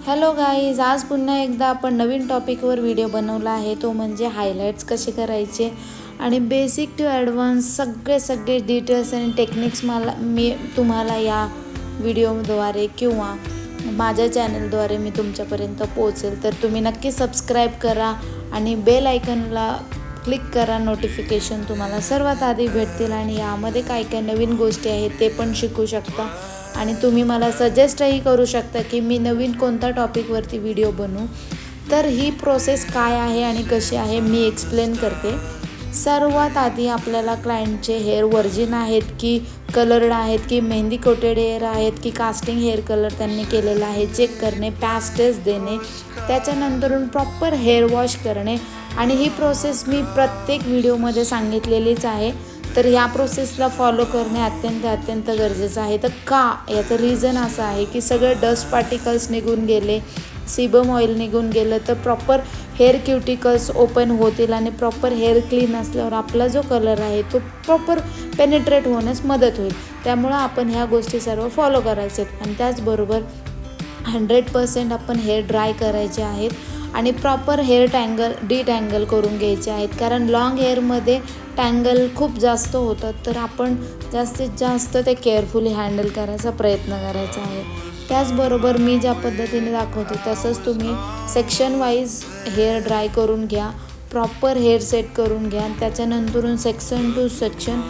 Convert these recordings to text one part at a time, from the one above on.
Hello guys, आज पुन्हा एकदा आपण नवीन टॉपिकवर व्हिडिओ बनवला आहे. तो म्हणजे हायलाइट्स कसे करायचे आणि बेसिक टू ॲडव्हान्स सगळे डिटेल्स आणि टेक्निक्स मी तुम्हाला या व्हिडिओद्वारे किंवा माझ्या चॅनलद्वारे मी तुमच्यापर्यंत पोहोचेल. तर तुम्ही नक्की सबस्क्राईब करा आणि बेल आयकॉनला क्लिक करा. नोटिफिकेशन तुम्हाला सर्वात आधी भेटतील आणि यामध्ये काय काय नवीन गोष्टी आहेत ते पण शिकू शकता. आणि तुम्ही मला सजेस्टही करू शकता की मी नवीन कोणत्या टॉपिकवरती व्हिडिओ बनवू. तर ही प्रोसेस काय आहे आणि कशी आहे मी एक्सप्लेन करते. सर्वात आधी आपल्याला क्लायंटचे हेअर व्हर्जिन आहेत की कलर्ड आहेत की मेहंदी कोटेड हेअर आहेत की कास्टिंग हेअर कलर त्यांनी केलेला आहे चेक करणे, पॅच टेस्ट देणे, त्याच्यानंतरून प्रॉपर हेअर वॉश करणे. आणि ही प्रोसेस मी प्रत्येक व्हिडिओमध्ये सांगितलेलीच आहे. तर ह्या प्रोसेसला फॉलो करणे अत्यंत गरजेचं आहे. तर का, याचं रिझन असं आहे की सगळे डस्ट पार्टिकल्स निघून गेले, सीबम ऑइल निघून गेलं तर प्रॉपर हेअर क्युटिकल्स ओपन होतील आणि प्रॉपर हेअर क्लीन असल्यावर आपला जो कलर आहे तो प्रॉपर पेनिट्रेट होण्यास मदत होईल. त्यामुळं आपण ह्या गोष्टी सर्व फॉलो करायच्या आहेत. आणि त्याचबरोबर 100% आपण हेअर ड्राय करायचे आहेत आणि प्रॉपर हेअर डिटँगल करून घ्यायचे आहेत. कारण लॉंग हेअरमध्ये टँगल खूप जास्त होतात. तर आपण जास्तीत जास्त ते केअरफुली हँडल करायचा प्रयत्न करायचा आहे. त्याचबरोबर मी ज्या पद्धतीने दाखवते तसंच तुम्ही सेक्शन वाईज हेअर ड्राय करून घ्या, प्रॉपर हेअर सेट करून घ्या. त्याच्यानंतरून सेक्शन टू सेक्शन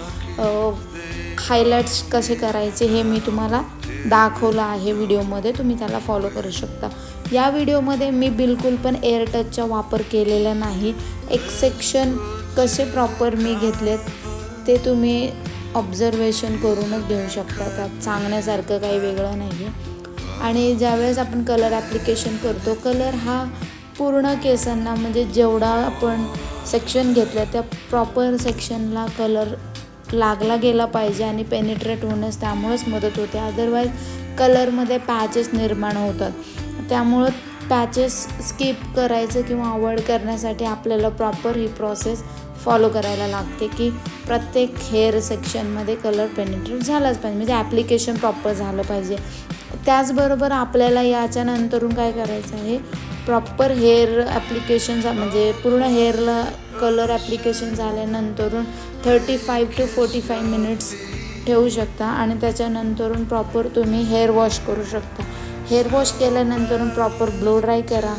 हायलाइट्स कसे करायचे हे मी तुम्हाला दाखवलं आहे व्हिडिओमध्ये. तुम्ही त्याला फॉलो करू शकता. या व्हिडिओमध्ये मी बिलकुल पण एअर टचचा वापर केलेला नाही. एक सेक्शन कसे प्रॉपर मी घेतलेत ते तुम्ही ऑब्झर्वेशन करूनच घेऊ शकता. त्यात सांगण्यासारखं काही वेगळं नाही आहे. आणि ज्यावेळेस आपण कलर ॲप्लिकेशन करतो, कलर हा पूर्ण केसांना म्हणजे जेवढा आपण सेक्शन घेतलं त्या प्रॉपर सेक्शनला कलर लागला गेला पाहिजे आणि पेनिट्रेट होण्यास त्यामुळेच मदत होते. अदरवाईज कलरमध्ये पॅचेस निर्माण होतात. त्यामुळं पॅचेस स्किप करायचं किंवा अवॉइड करण्यासाठी आपल्याला प्रॉपर ही प्रोसेस फॉलो करायला लागते की प्रत्येक हेअर सेक्शनमध्ये कलर पेनिट्रेट झालाच पाहिजे, म्हणजे ॲप्लिकेशन प्रॉपर झालं पाहिजे. त्याचबरोबर आपल्याला याच्यानंतरून काय करायचं आहे, प्रॉपर हेअर ॲप्लिकेशन म्हणजे पूर्ण हेअरला कलर ॲप्लिकेशन झाल्यानंतरून 35 to 45 मिनिट्स ठेवू शकता आणि त्याच्यानंतरून प्रॉपर तुम्ही हेअर वॉश करू शकता. हेअर वॉश केल्यानंतरून प्रॉपर ब्लो ड्राय करा.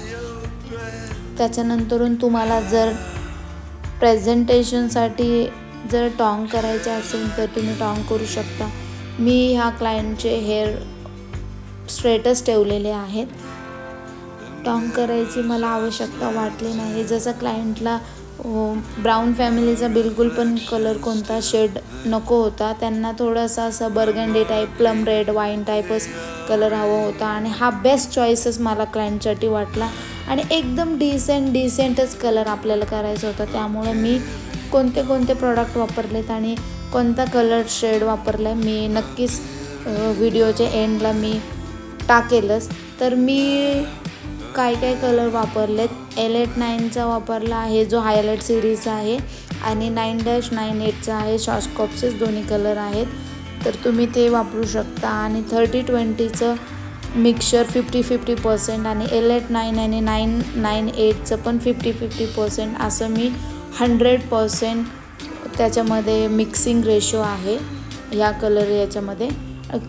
त्याच्यानंतरून तुम्हाला जर प्रेझेंटेशनसाठी जर टॉंग करायचे असेल तर तुम्ही टॉंग करू शकता. मी ह्या क्लायंटचे हेअर स्ट्रेटच ठेवलेले आहेत. टॉंग करायची मला आवश्यकता वाटली नाही. जसं क्लायंटला ब्राऊन फॅमिलीचा बिलकुल पण कलर कोणता शेड नको होता, त्यांना थोडासा असं burgundy type, plum red, wine टाईपच कलर हवा होता आणि हा बेस्ट चॉईसच मला क्लायंटसाठी वाटला. आणि एकदम डिसेंटच कलर आपल्याला करायचा होता. त्यामुळं मी कोणते प्रॉडक्ट वापरलेत आणि कोणता कलर शेड वापरला आहे मी नक्कीच व्हिडिओच्या एंडला मी टाकेलच. तर मी काय कलर वापरलेत, L-89चा वापरला आहे जो हायलाइट सिरीजचा आहे आणि 9-98चा आहे. शॉर्टस्कॉप्सचेच दोन्ही कलर आहेत, तर तुम्ही ते वापरू शकता. आणि 30-20चं मिक्सचर 50-50% आणि L-89 आणि 998चं पण 50-50% असं मी 100% त्याच्यामध्ये मिक्सिंग रेशो आहे ह्या कलर याच्यामध्ये.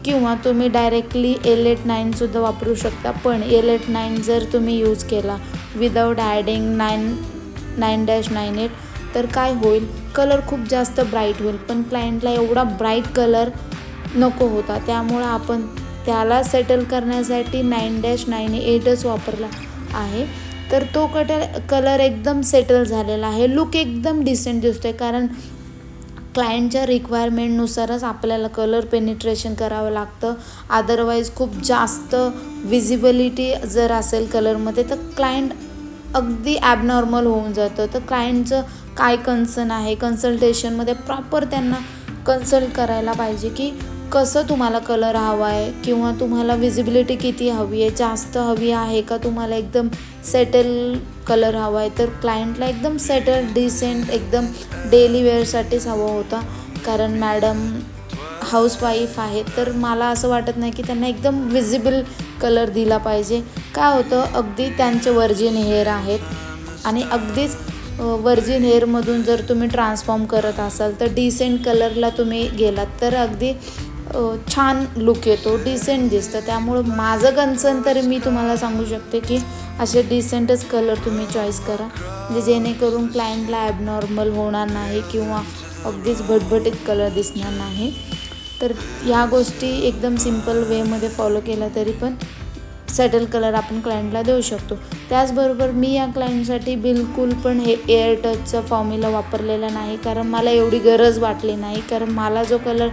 किंवा तुम्ही डायरेक्टली L-89सुद्धा वापरू शकता. पण L-89 जर तुम्ही यूज केला विदाऊट ॲडिंग 9-98 तर काय होईल, कलर खूप जास्त ब्राईट होईल. पण क्लायंटला एवढा ब्राईट कलर नको होता, त्यामुळं आपण त्याला सेटल करण्यासाठी 9-98च वापरला आहे. तर तो कलर एकदम सेटल झालेला आहे. लुक एकदम डिसेंट दिसतोय. कारण क्लायंटच्या रिक्वायरमेंटनुसारच आपल्याला कलर पेनिट्रेशन करावं लागतं. अदरवाईज खूप जास्त विजिबिलिटी जर असेल कलरमध्ये तर क्लायंट अगदी ॲबनॉर्मल होऊन जातं. तर क्लायंटचं काय कन्सर्न आहे, कन्सल्टेशनमध्ये प्रॉपर त्यांना कन्सल्ट करायला पाहिजे की कसं तुम्हाला कलर हवा आहे किंवा तुम्हाला विजिबिलिटी किती हवी आहे, जास्त हवी आहे का तुम्हाला एकदम सेटल कलर हवा आहे. तर क्लायंटला एकदम सेटल डिसेंट एकदम डेली वेअरसाठीच हवा होता. कारण मॅडम हाऊसवाईफ आहे तर मला असं वाटत नाही की त्यांना एकदम विजिबल कलर दिला पाहिजे. काय होतं, अगदी त्यांचे व्हर्जिन हेअर आहेत आणि अगदीच व्हर्जिन हेअरमधून जर तुम्ही ट्रान्सफॉर्म करत असाल तर डिसेंट कलरला तुम्ही गेलात तर अगदी छान लुक येतो, डिसेंट दिसतं. त्यामुळं माझं कन्सर्न तर मी तुम्हाला सांगू शकते की असे डिसेंटच कलर तुम्ही चॉईस करा, म्हणजे जेणेकरून क्लायंटला ॲबनॉर्मल होणार नाही किंवा अगदीच भटभटीत कलर दिसणार नाही. तर ह्या गोष्टी एकदम सिम्पल वेमध्ये फॉलो केला तरी पण सेटल कलर आपण क्लायंटला देऊ शकतो. त्याचबरोबर मी या क्लायंटसाठी बिलकुल पण हे एअर टचचा फॉर्म्युला वापरलेला नाही, कारण मला एवढी गरज वाटली नाही. कारण मला जो कलर,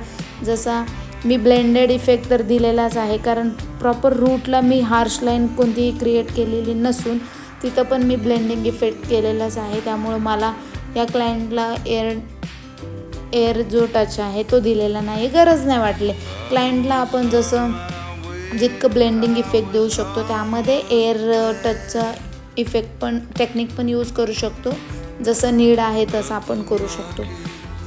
जसा मी ब्लेंडेड इफेक्ट तर दिलेलाच आहे, कारण प्रॉपर रूटला मी हार्श लाईन कोणतीही क्रिएट केलेली नसून तिथं पण मी ब्लेंडिंग इफेक्ट केलेलाच आहे. त्यामुळं मला या क्लायंटला एअर जो टच आहे तो दिलेला नाही, गरज नाही वाटली. क्लायंटला आपण जसं जितकं ब्लेंडिंग इफेक्ट देऊ शकतो त्यामध्ये एअर टचचा इफेक्ट पण टेक्निक पण यूज करू शकतो, जसं नीड आहे तसं आपण करू शकतो.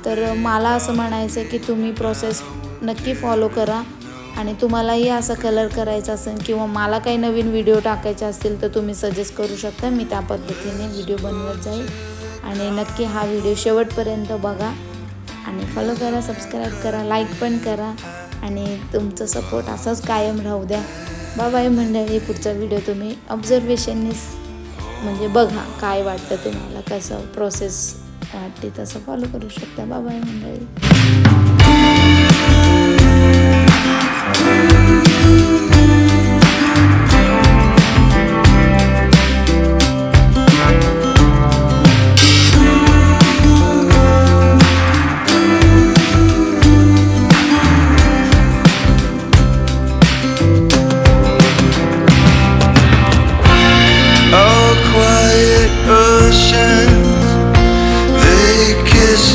तर मला असं म्हणायचं आहे की तुम्ही प्रोसेस नक्की फॉलो करा आणि तुम्हालाही असा कलर करायचा असेल किंवा मला काही नवीन व्हिडिओ टाकायचे असतील तर तुम्ही सजेस्ट करू शकता. मी त्या पद्धतीने व्हिडिओ बनवत जाईल आणि नक्की हा व्हिडिओ शेवटपर्यंत बघा आणि फॉलो करा, सबस्क्राईब करा, लाईक पण करा आणि तुमचं सपोर्ट असाच कायम राहू द्या. बाय बाय मंडळी. पुढचा व्हिडिओ तुम्ही ऑब्झर्वेशननीच म्हणजे बघा, काय वाटतं तुम्हाला, कसं प्रोसेस वाटते तसं फॉलो करू शकता. बाय बाय मंडळी.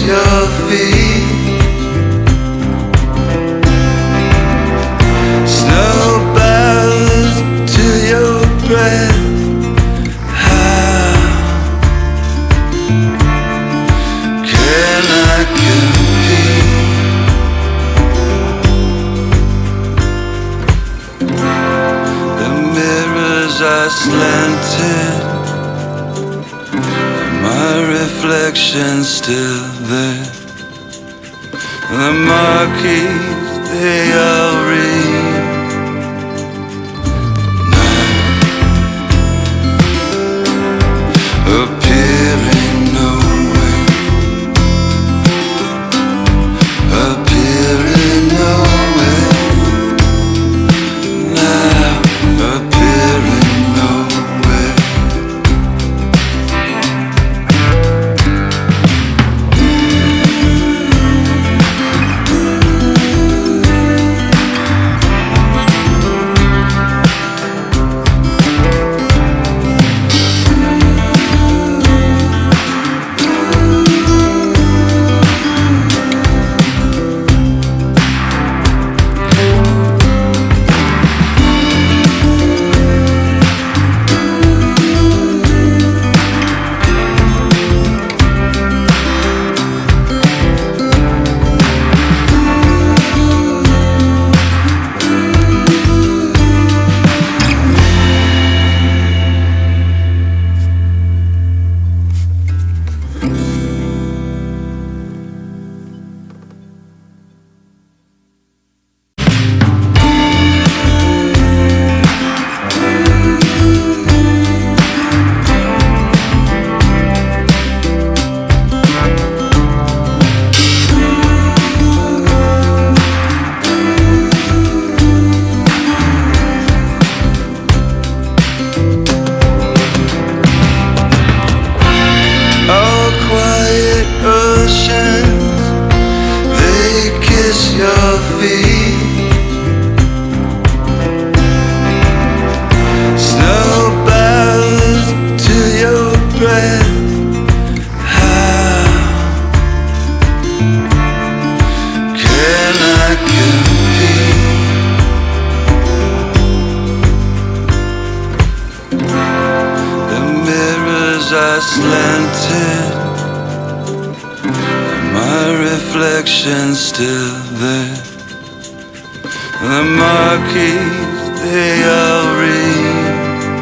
Your feet, snow bows to your breath. How can I compete? The mirrors are slanted, my reflection's still there. The marquees, they all read. Now, appearing nowhere, appearing nowhere. Now, appearing nowhere. Your feet, snow bows to your breath. How can I compete? The mirrors are slanted, my reflection's still there. The marquees, they all read.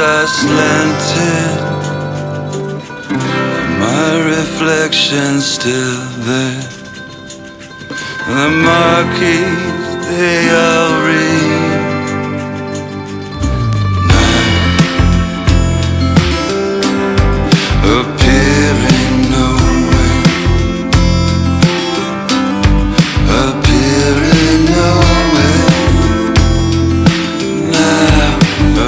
are slanted, my reflection's still there. The marquees, they all read appearing nowhere, appearing nowhere, now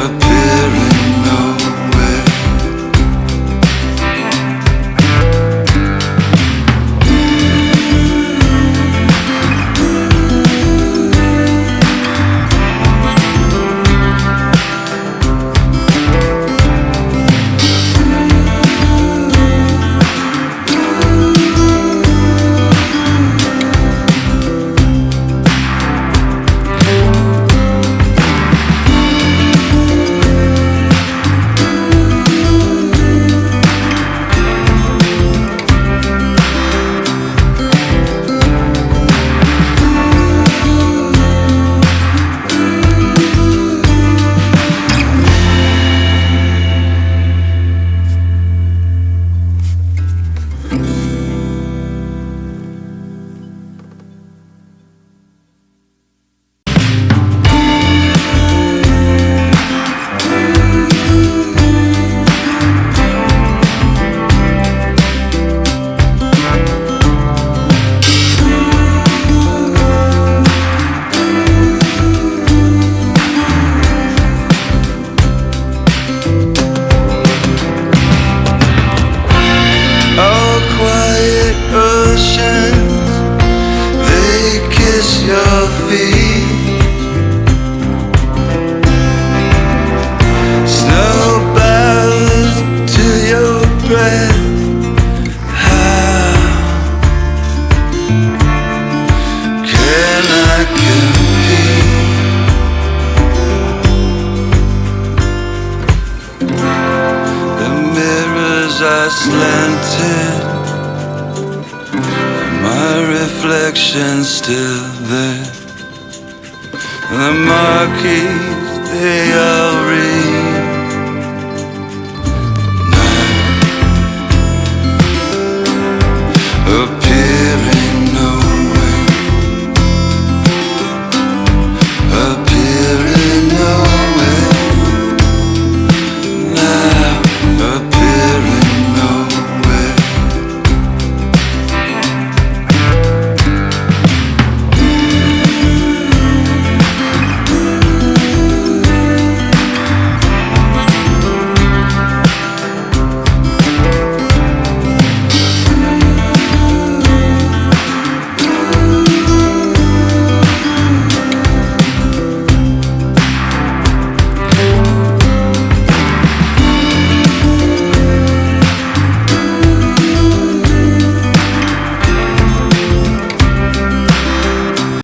appearing nowhere. Are slanted, my reflection's still there. The marquees, they all read